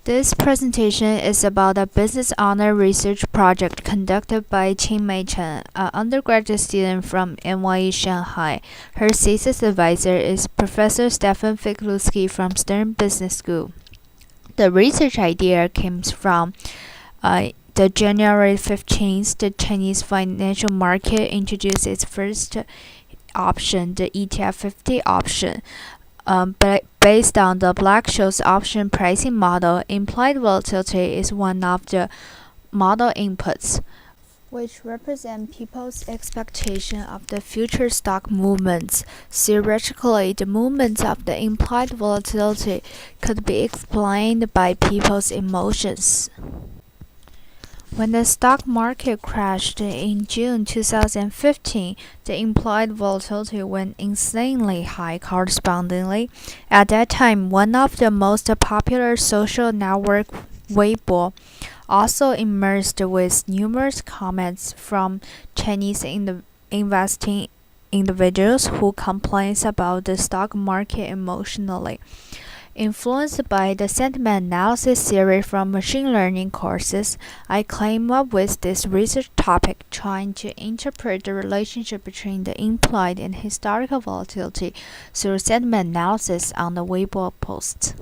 This presentation is about a business honor research project conducted by Qingmei Chen, an undergraduate student from NYU Shanghai. Her thesis advisor is Professor Stefan Fikluski from Stern Business School. The research idea came from the January 15th, the Chinese financial market introduced its first option, the ETF 50 option. Based on the Black-Scholes option pricing model, implied volatility is one of the model inputs, which represent people's expectation of the future stock movements. Theoretically, the movements of the implied volatility could be explained by people's emotions. When the stock market crashed in June 2015, the implied volatility went insanely high correspondingly. At that time, one of the most popular social network, Weibo, also emerged with numerous comments from Chinese investing individuals who complained about the stock market emotionally. Influenced by the sentiment analysis theory from machine learning courses, I came up with this research topic trying to interpret the relationship between the implied and historical volatility through sentiment analysis on the Weibo posts.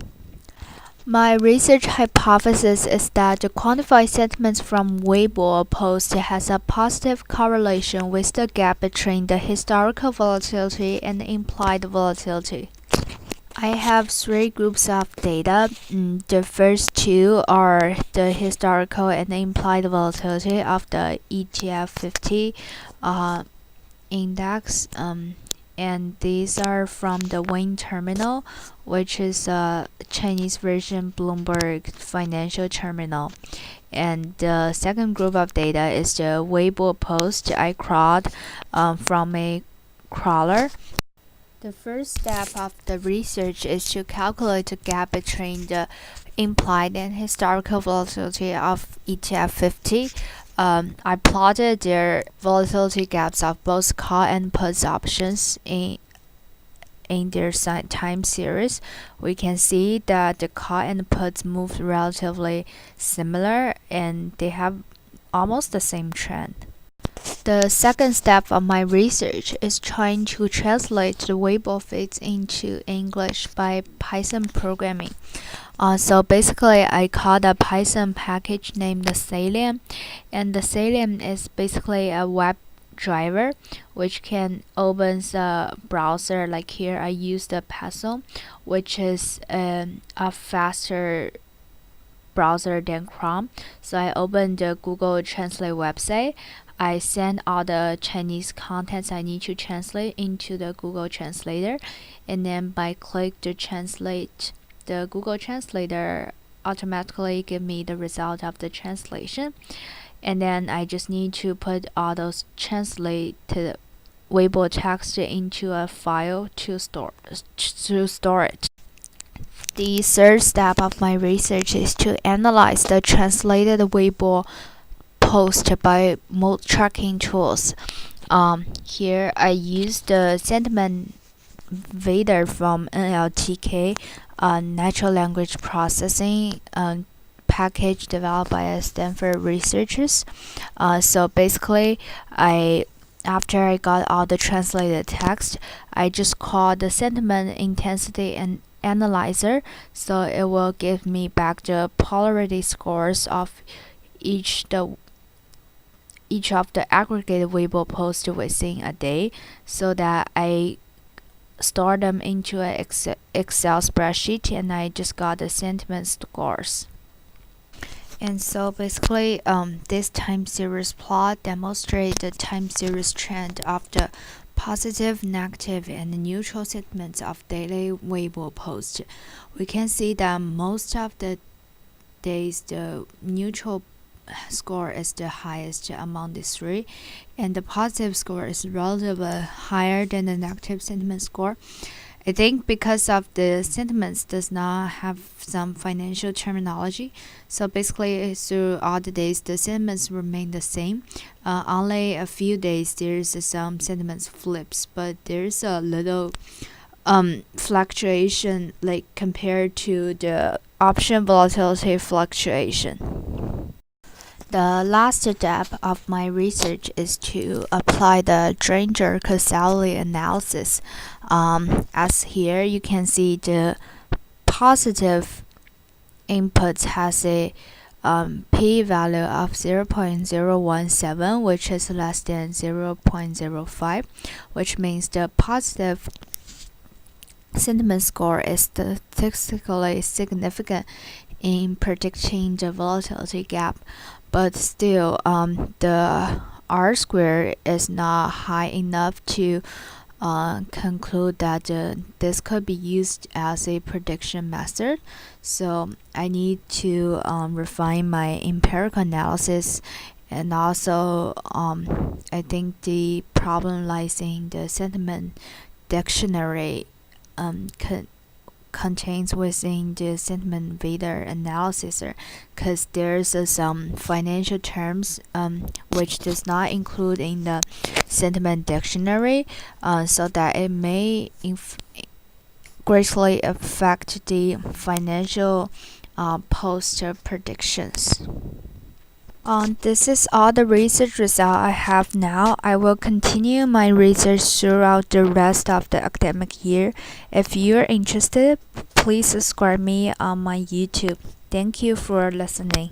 My research hypothesis is that the quantified sentiments from Weibo post has a positive correlation with the gap between the historical volatility and the implied volatility. I have three groups of data. The first two are the historical and the implied volatility of the ETF 50 index, and these are from the Wayne Terminal, which is a Chinese version Bloomberg financial terminal. And the second group of data is the Weibo post I crawled from a crawler. The first step of the research is to calculate the gap between the implied and historical volatility of ETF 50. I plotted their volatility gaps of both call and put options in their time series. We can see that the call and puts move relatively similar and they have almost the same trend. The second step of my research is trying to translate the Weibo feeds into English by Python programming. So basically, I called a Python package named the Salient, and the Salient is basically a web driver which can open the browser. Like here, I use the Peso, which is a faster browser than Chrome. So I opened the Google Translate website. I send all the Chinese contents I need to translate into the Google Translator, and then by click to translate, the Google Translator automatically give me the result of the translation, and then I just need to put all those translated Weibo text into a file to store it. The third step of my research is to analyze the translated Weibo post by mode tracking tools. Here I use the sentiment Vader from NLTK, natural language processing package developed by Stanford researchers. So basically, after I got all the translated text, I just called the sentiment intensity and analyzer, so it will give me back the polarity scores of each of the aggregated Weibo posts within a day, so that I store them into an Excel spreadsheet, and I just got the sentiment scores. And so basically, this time series plot demonstrates the time series trend of the positive, negative, and neutral segments of daily Weibo posts. We can see that most of the days the neutral score is the highest among the three, and the positive score is relatively higher than the negative sentiment score. I think because of the sentiments does not have some financial terminology, so basically through all the days the sentiments remain the same. Only a few days there's some sentiments flips, but there's a little fluctuation like compared to the option volatility fluctuation. The last step of my research is to apply the Granger causality analysis. As here you can see the positive input has a p-value of 0.017, which is less than 0.05, which means the positive sentiment score is statistically significant in predicting the volatility gap, but still the R square is not high enough to conclude that this could be used as a prediction method. So I need to refine my empirical analysis, and also I think the problem lies in the sentiment dictionary contains within the sentiment beta analysis, because there's some financial terms which does not include in the sentiment dictionary, so that it may greatly affect the financial post predictions. This is all the research result I have now. I will continue my research throughout the rest of the academic year. If you're interested, please subscribe me on my YouTube. Thank you for listening.